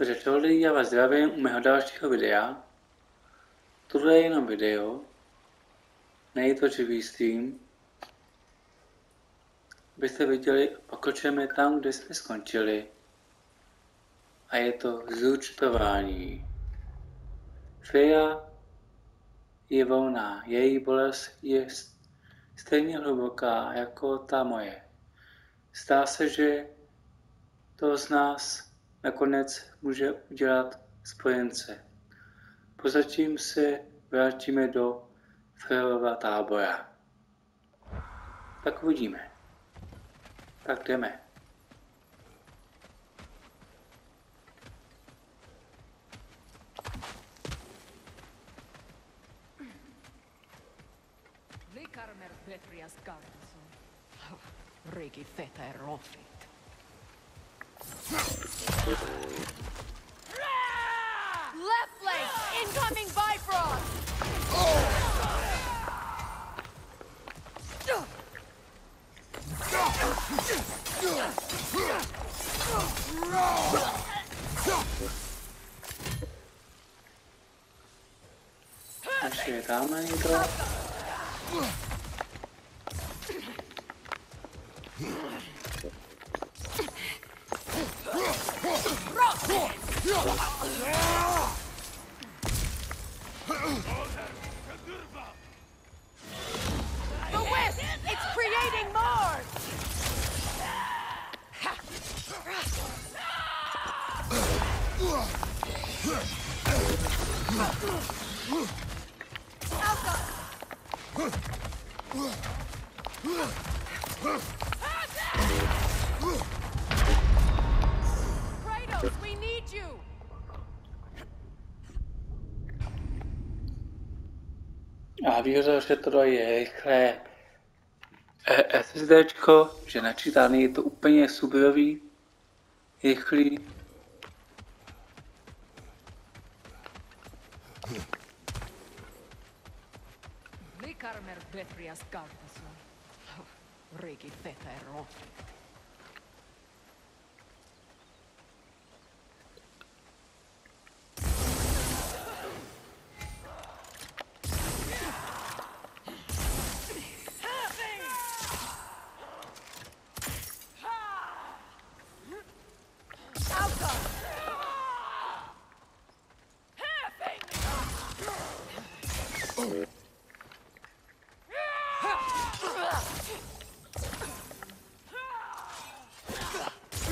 Takže čau lidi, já vás zdravím u mého dalšího videa. Tohle je jenom video, není to živý stream. Abyste viděli, pokročujeme tam, kde jsme skončili. A je to zúčtování. Fia je volná, její bolest je stejně hluboká jako ta moje. Zdá se, že to z nás nakonec může udělat spojence. Prozatím se vrátíme do Freelova tábora. Tak uvidíme. Tak jdeme. Left flank! Incoming Bifrost! Ještě je tamhle někdo. The West! It's creating more! Kratos, we need you! A výhoda, že to je rychlé SSDčko, že načítaný je to úplně superový, rychlý.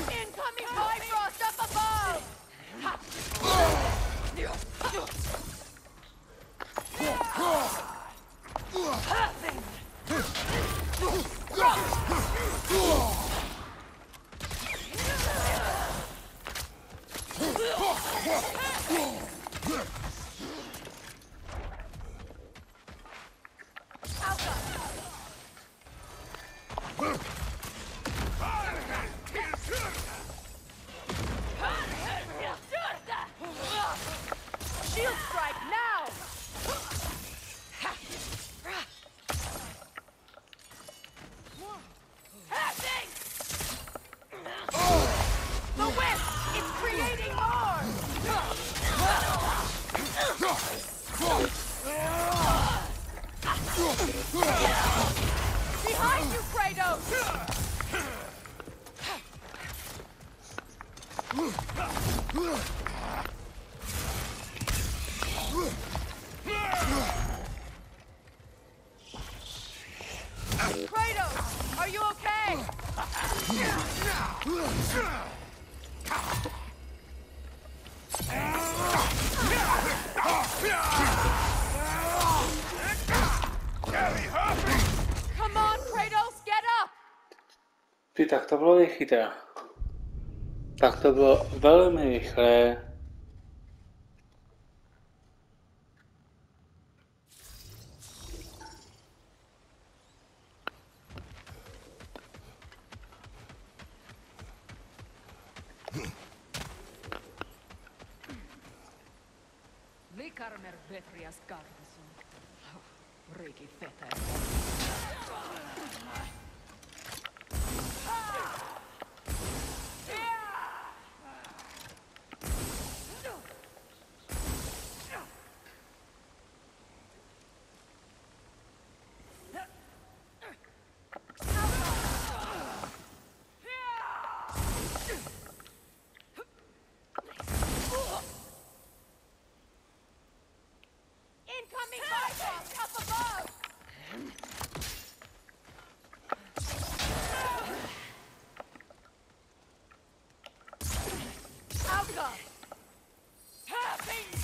Incoming Bifrost up above! Shield strike now! The West! It's creating more! Behind you, Kratos! Kratos, are you okay? Come on, Kratos, get up! Ty, tak to bylo rychlé. Tak to bylo velmi rychlé. Outcome. Happy.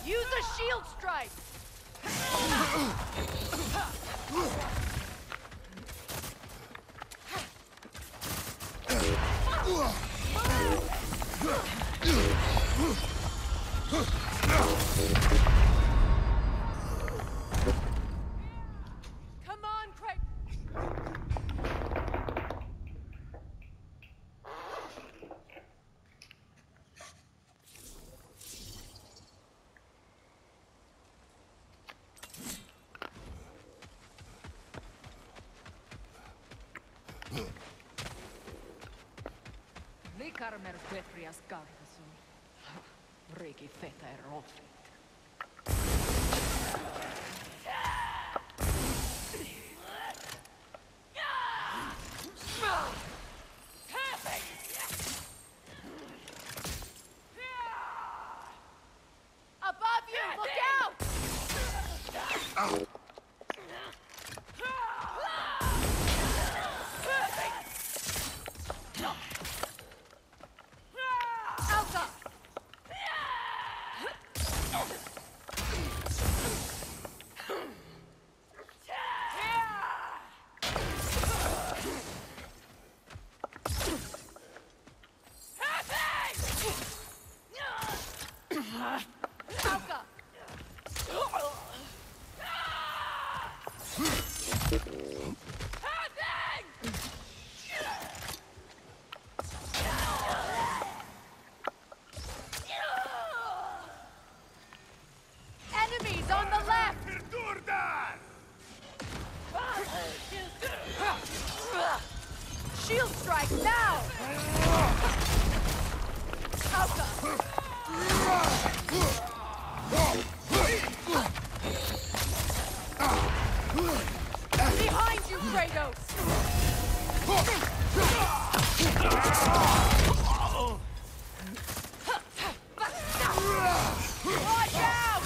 Use a shield strike! Come on, Kratos! Likarmer Petrias Gardasun. Riki Feta er Rolfit. Above you! Look out! Alka! Alka! Enemies on the left! Shield strike now! Alka! Behind you, Kratos! Watch out!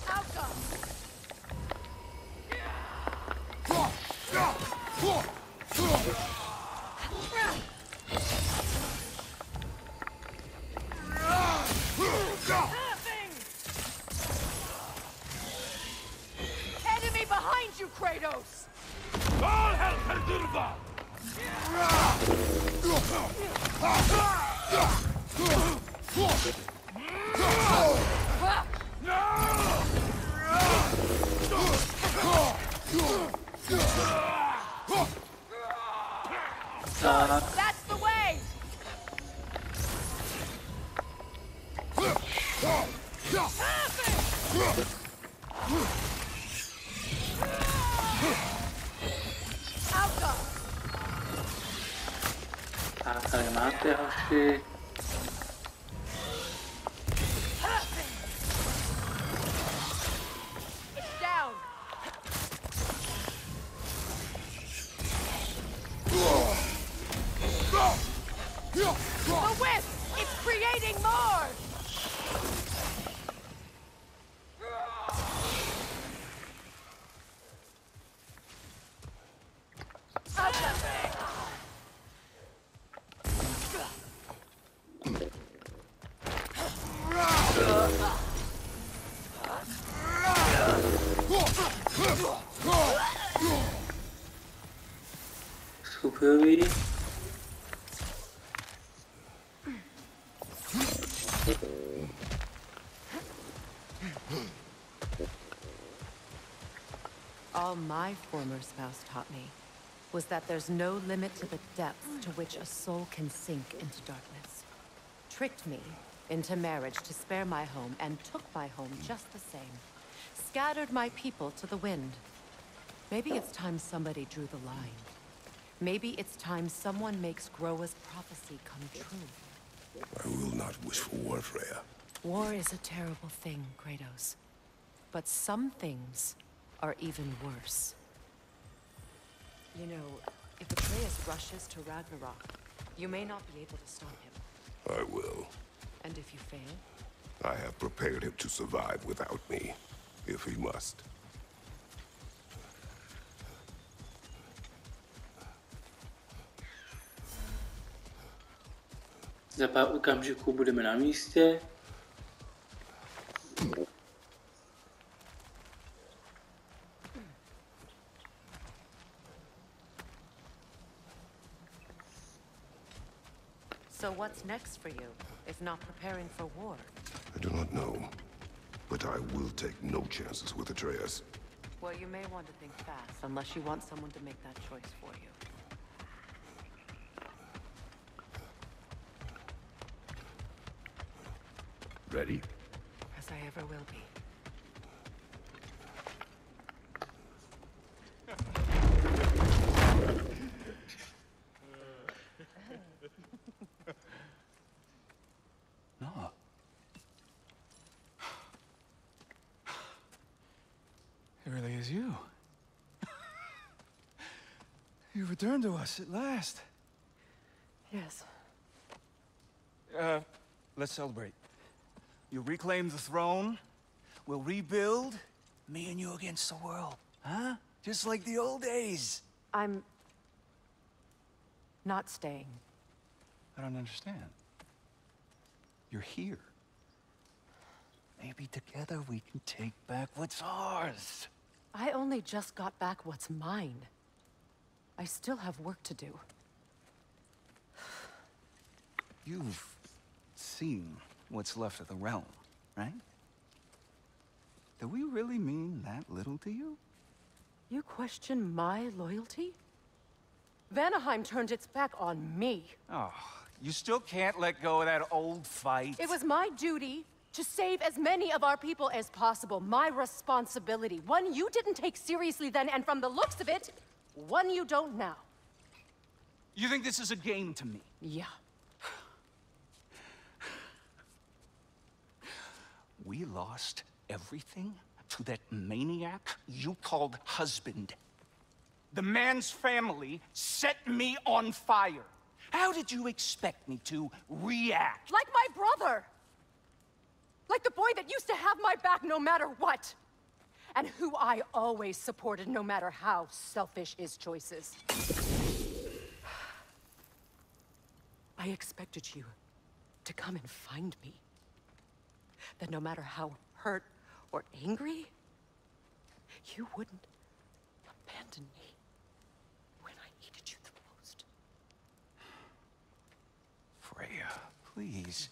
Alka! Enemy behind you, Kratos! All hell Durga! That's the way! Alka! Tak, tady máte hoši. It's down! The whip! It's creating more! Skupioví. All my former spouse taught me was that there's no limit to the depth to which a soul can sink into darkness. Tricked me into marriage to spare my home and took my home just the same. scattered my people to the wind. Maybe it's time somebody drew the line. Maybe it's time someone makes Groa's prophecy come true. I will not wish for war, Freya. War is a terrible thing, Kratos. But some things are even worse. You know, if Atreus rushes to Ragnarok, you may not be able to stop him. I will. And if you fail? I have prepared him to survive without me, if he must. Za pár okamžiků budeme na místě. So what's next for you, if not preparing for war? I do not know, but I will take no chances with Atreus. Well, you may want to think fast, unless you want someone to make that choice for you. Ready? As I ever will be. No. It really is you. You returned to us at last. Yes. Let's celebrate. You reclaim the throne, we'll rebuild, me and you against the world. Huh? Just like the old days. I'm not staying. I don't understand. You're here. Maybe together we can take back what's ours. I only just got back what's mine. I still have work to do. You've seen what's left of the realm, right? Do we really mean that little to you? You question my loyalty? Vanaheim turned its back on me. Oh, you still can't let go of that old fight? It was my duty to save as many of our people as possible. My responsibility. One you didn't take seriously then, and from the looks of it, one you don't now. You think this is a game to me? Yeah. We lost everything to that maniac you called husband. The man's family set me on fire. How did you expect me to react? Like my brother! Like the boy that used to have my back no matter what! And who I always supported no matter how selfish his choices. I expected you to come and find me. That no matter how hurt or angry, you wouldn't abandon me when I needed you the most. Freya, please.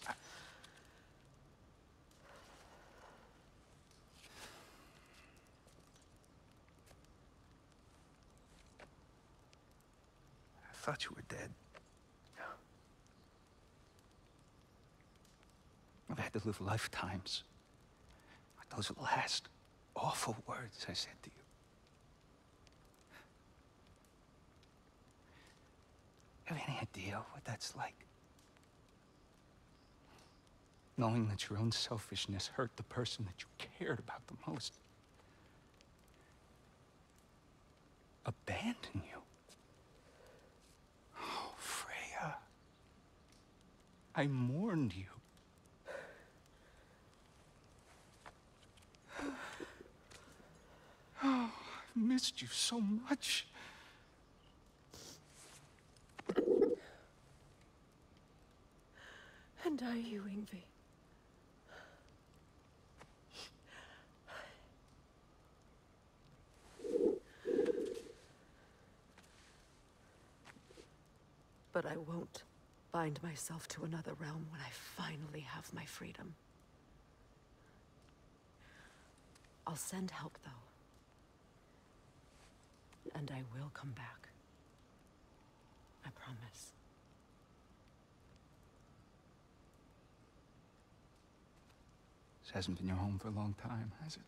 I thought you were dead. I've had to live lifetimes. Like those last awful words I said to you. Have any idea what that's like? Knowing that your own selfishness hurt the person that you cared about the most. Abandon you. Oh, Freya. I mourned you. Oh, I've missed you so much. And I you, Yngvi. But I won't bind myself to another realm when I finally have my freedom. I'll send help, though. And I will come back. I promise. This hasn't been your home for a long time, has it?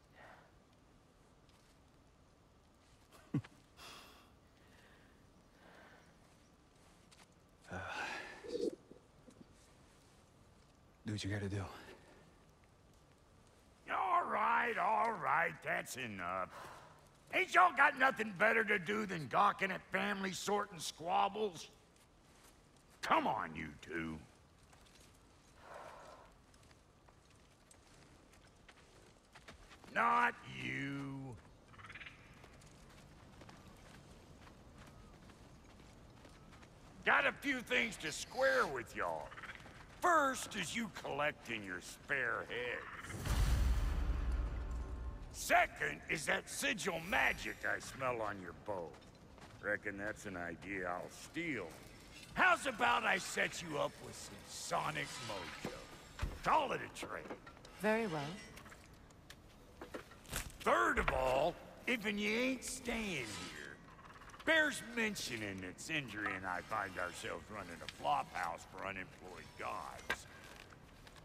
what you gotta do. All right, that's enough. Ain't y'all got nothing better to do than gawking at family sorting squabbles? Come on, you two. Not you. Got a few things to square with y'all. First is you collecting your spare heads. Second is that sigil magic I smell on your bow. Reckon that's an idea I'll steal. How's about I set you up with some sonic mojo? Call it a trade. Very well. Third of all, if you ain't staying here, bears mentioning that Sindri and I find ourselves running a flophouse for unemployed gods.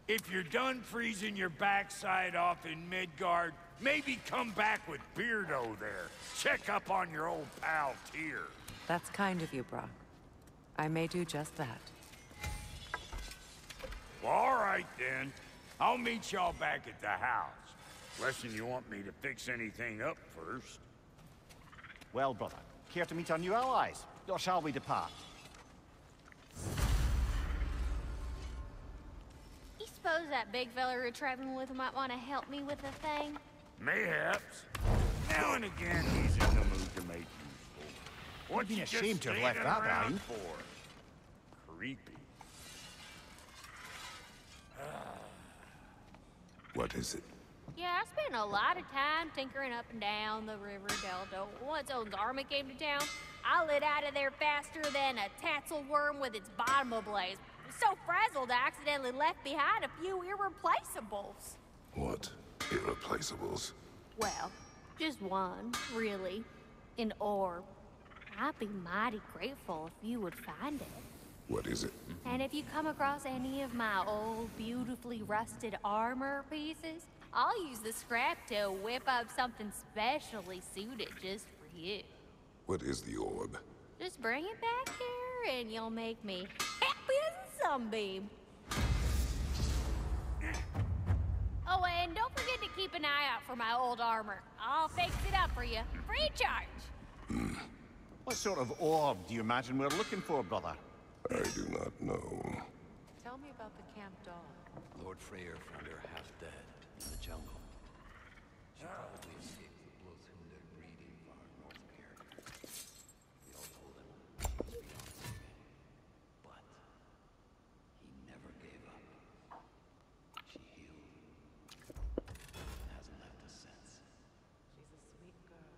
If you're done freezing your backside off in Midgard, maybe come back with Beardo there. Check up on your old pal Tyr. That's kind of you, Brock. I may do just that. Well, all right then. I'll meet y'all back at the house. Unless you want me to fix anything up first. Well, brother, care to meet our new allies? Or shall we depart? You suppose that big fella you're traveling with might want to help me with a thing? Mayhaps. Now and again, he's in the mood to make useful. What's You'd be he ashamed just to have left standing that around behind. for? Creepy. What is it? Yeah, I spent a lot of time tinkering up and down the river delta. Once Odin's army came to town, I lit out of there faster than a tassel worm with its bottom ablaze. So frazzled, I accidentally left behind a few irreplaceables. What? Irreplaceables? Well, just one, really. An orb. I'd be mighty grateful if you would find it. What is it? And if you come across any of my old, beautifully rusted armor pieces, I'll use the scrap to whip up something specially suited just for you. What is the orb? Just bring it back here and you'll make me happy as a sunbeam. Oh, and don't forget to keep an eye out for my old armor. I'll fix it up for you, free of charge. What sort of orb do you imagine we're looking for, brother? I do not know. Tell me about the camp dog. Lord Freyr found her half dead in the jungle. She probably escaped the blood-hindered breeding far north here. We all told him he was beyond saving. But he never gave up. She healed. And hasn't left us since. She's a sweet girl.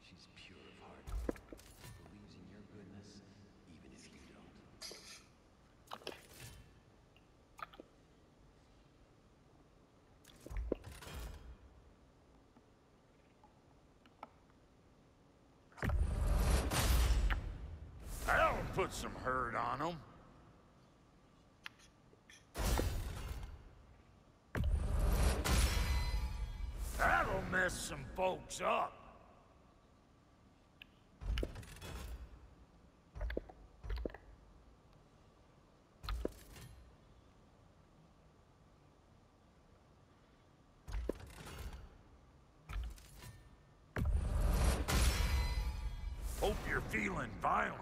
She's pure of heart. Believes in your goodness, even if you don't. That'll put some hurt on them. That'll mess some folks up. Hope you're feeling violent.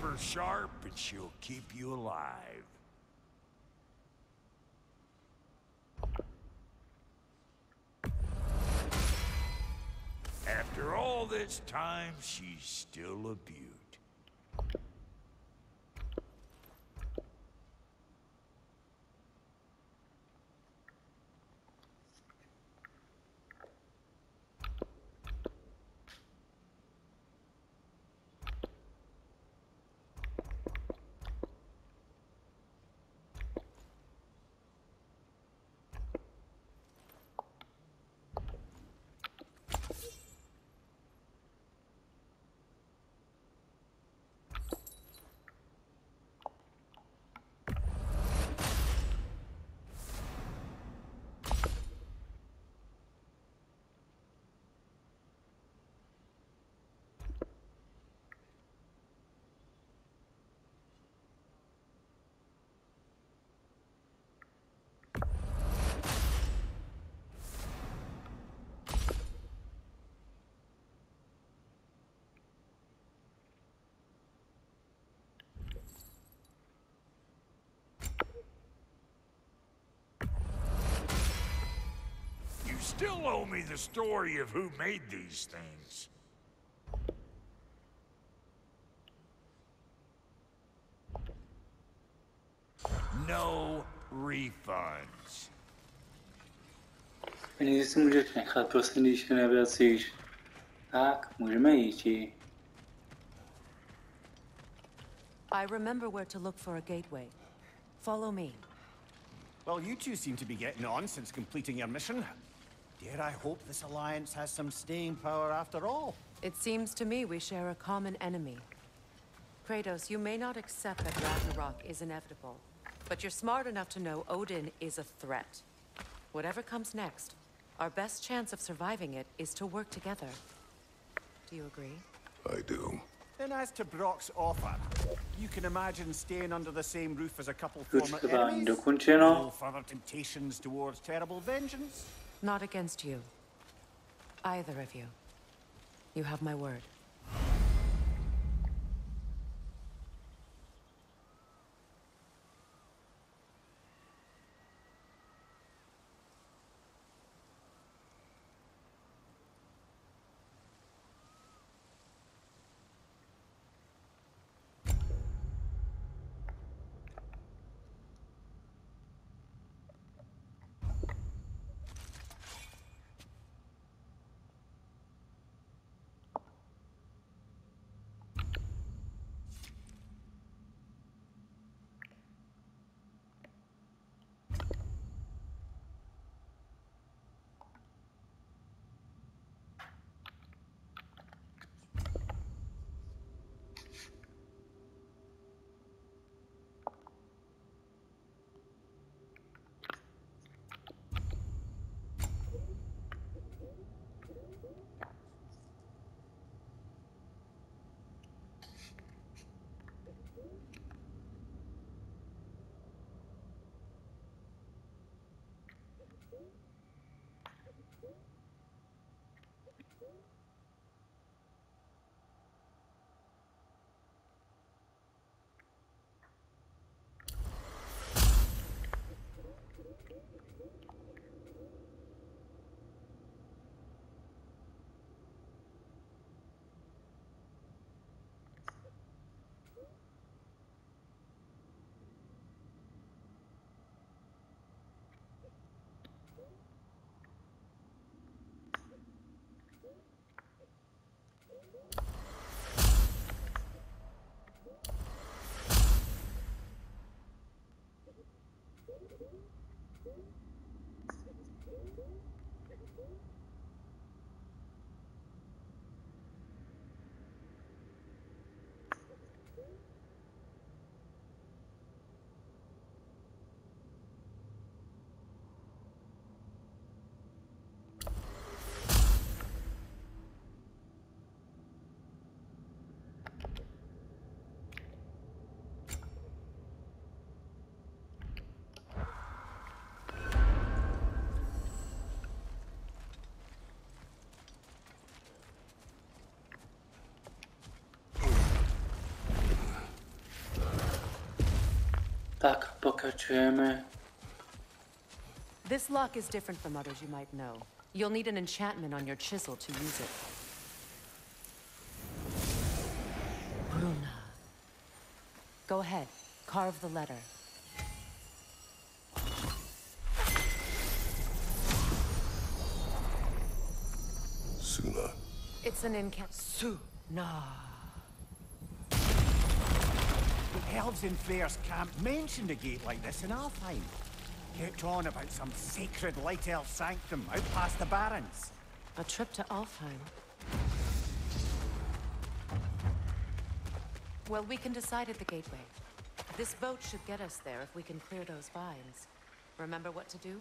her sharp and she'll keep you alive. After all this time, she's still a beaut. You still owe me the story of who made these things. No refunds. Peníze si můžeš nechat, prosím, když je nevracíš. Tak, můžeme jít. I remember where to look for a gateway. Follow me. Well, you two seem to be getting on since completing your mission. Dare I hope this alliance has some staying power after all? It seems to me we share a common enemy. Kratos, you may not accept that Ragnarok is inevitable, but you're smart enough to know Odin is a threat. Whatever comes next, our best chance of surviving it is to work together. Do you agree? I do. Then as to Brock's offer, you can imagine staying under the same roof as a couple former Zůčtování enemies? dokončeno. No further temptations towards terrible vengeance? Not against you. Either of you. You have my word. Tak, pokračujeme. This lock is different from others you might know. You'll need an enchantment on your chisel to use it. Bruna. Go ahead, carve the letter. Suna. It's an Suna. The elves in Fair's camp mentioned a gate like this in Alfheim. Kept on about some sacred light elf sanctum out past the Barrens. A trip to Alfheim. Well, we can decide at the gateway. This boat should get us there if we can clear those vines. Remember what to do?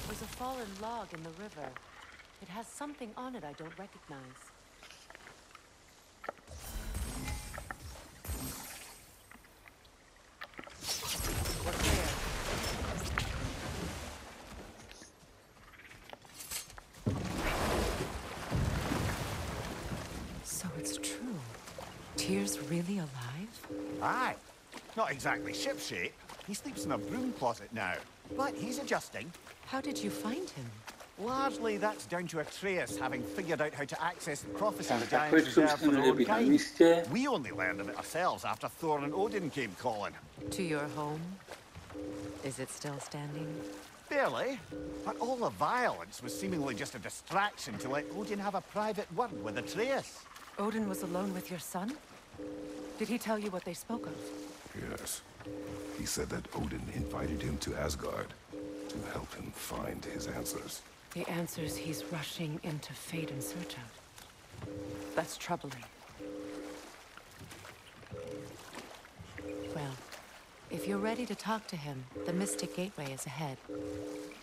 There's a fallen log in the river. It has something on it I don't recognize. What's there? So it's true. Tyr's really alive? Aye. Not exactly shipshape. He sleeps in a broom closet now. But he's adjusting. How did you find him? Largely, that's down to Atreus having figured out how to access the prophecy Tak, giants takový reserved for their může own být na kind. místě. We only learned of it ourselves after Thor and Odin came calling. To your home? Is it still standing? Barely. But all the violence was seemingly just a distraction to let Odin have a private word with Atreus. Odin was alone with your son? Did he tell you what they spoke of? Yes. He said that Odin invited him to Asgard to help him find his answers. The answers he's rushing into fate in search of. That's troubling. Well, if you're ready to talk to him, the Mystic Gateway is ahead.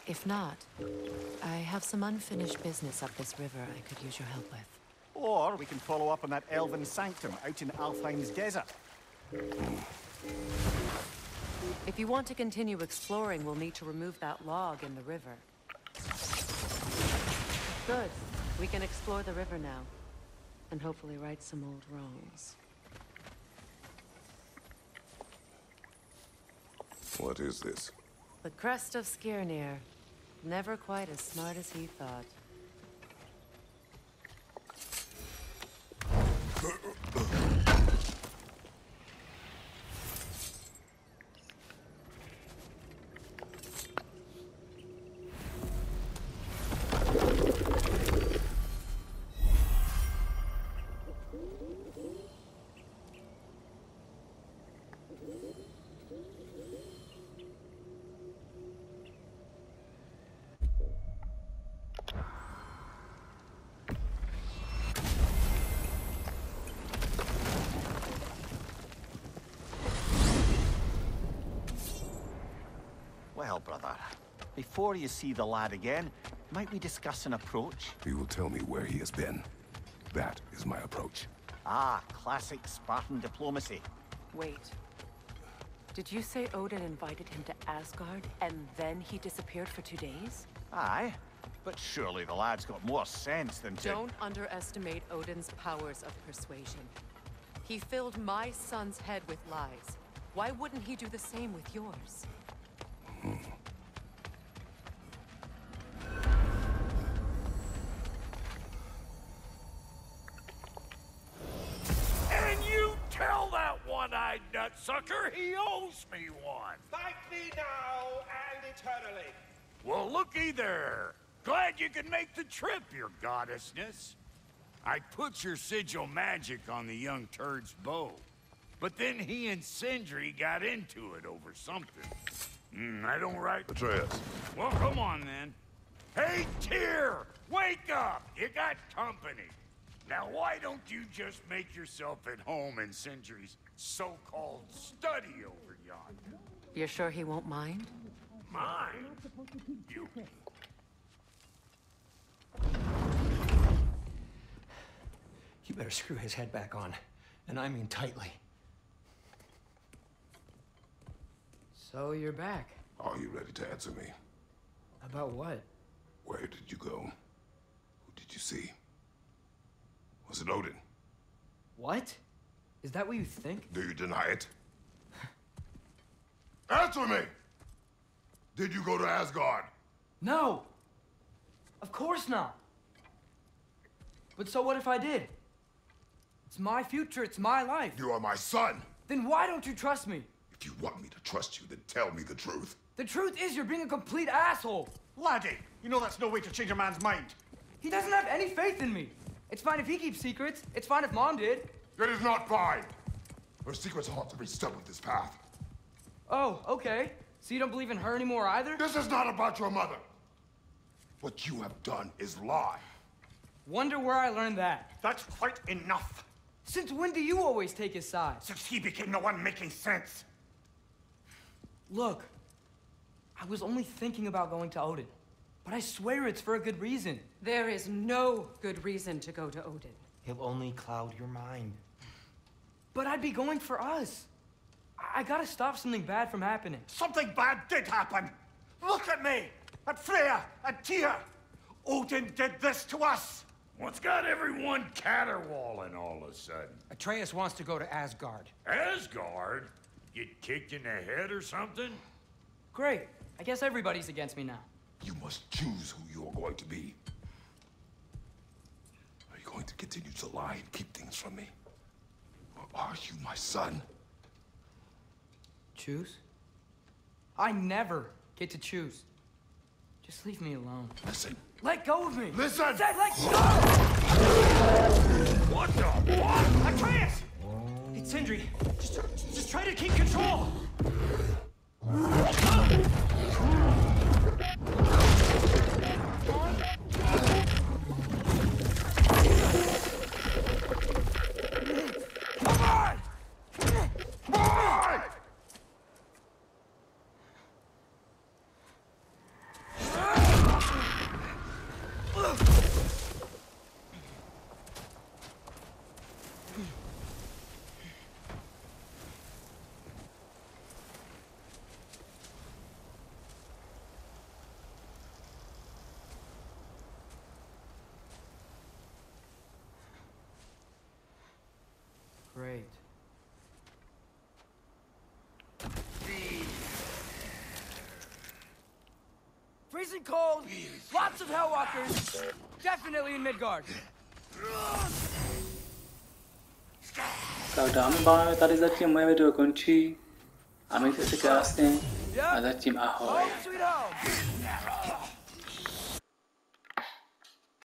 If not, I have some unfinished business up this river I could use your help with. Or we can follow up on that elven sanctum out in Alfheim's desert. If you want to continue exploring, we'll need to remove that log in the river. Good. We can explore the river now. And hopefully right some old wrongs. What is this? The crest of Skirnir. Never quite as smart as he thought. Well, brother, before you see the lad again, might we discuss an approach? He will tell me where he has been. That is my approach. Ah, classic Spartan diplomacy. Wait. Did you say Odin invited him to Asgard, and then he disappeared for 2 days? Aye, but surely the lad's got more sense than to... Don't underestimate Odin's powers of persuasion. He filled my son's head with lies. Why wouldn't he do the same with yours? And you tell that one-eyed nutsucker he owes me one. Thank me now and eternally. Well, looky there. Glad you could make the trip, your goddessness. I put your sigil magic on the young turd's bow. But then he and Sindri got into it over something. I don't write... Atreus. Well, come on, then. Hey, Tyr! Wake up! You got company. Now, why don't you just make yourself at home in Sindri's so-called study over yonder? You're sure he won't mind? Mine? You... You better screw his head back on, and I mean tightly. So you're back. Are you ready to answer me? About what? Where did you go? Who did you see? Was it Odin? What? Is that what you think? Do you deny it? Answer me! Did you go to Asgard? No! Of course not! But so what if I did? It's my future, it's my life. You are my son! Then why don't you trust me? If you want me to trust you, then tell me the truth. The truth is you're being a complete asshole! Laddie, you know that's no way to change a man's mind. He doesn't have any faith in me. It's fine if he keeps secrets. It's fine if Mom did. It is not fine! Her secrets haunt every step of this path. Oh, okay. So you don't believe in her anymore either? This is not about your mother! What you have done is lie. Wonder where I learned that. That's quite enough. Since when do you always take his side? Since he became the one making sense. Look, I was only thinking about going to Odin, but I swear it's for a good reason. There is no good reason to go to Odin. He'll only cloud your mind. But I'd be going for us. I gotta stop something bad from happening. Something bad did happen! Look at me! At Freya! At Tyr! Odin did this to us! What's got everyone caterwauling all of a sudden? Atreus wants to go to Asgard. Asgard? Get kicked in the head or something? Great. I guess everybody's against me now. You must choose who you're going to be. Are you going to continue to lie and keep things from me? Or are you my son? Choose? I never get to choose. Just leave me alone. Listen. Let go of me! Listen! I said let go! What the what? Atreus! It's Sindri. Just try to keep control! Come on! Come on! Great. Freezing cold, lots of Hellwalkers, definitely in Midgard. Tak dámy a pánové, tady zatím moje video končí a mějte se krásně a zatím ahoj. Home sweet home.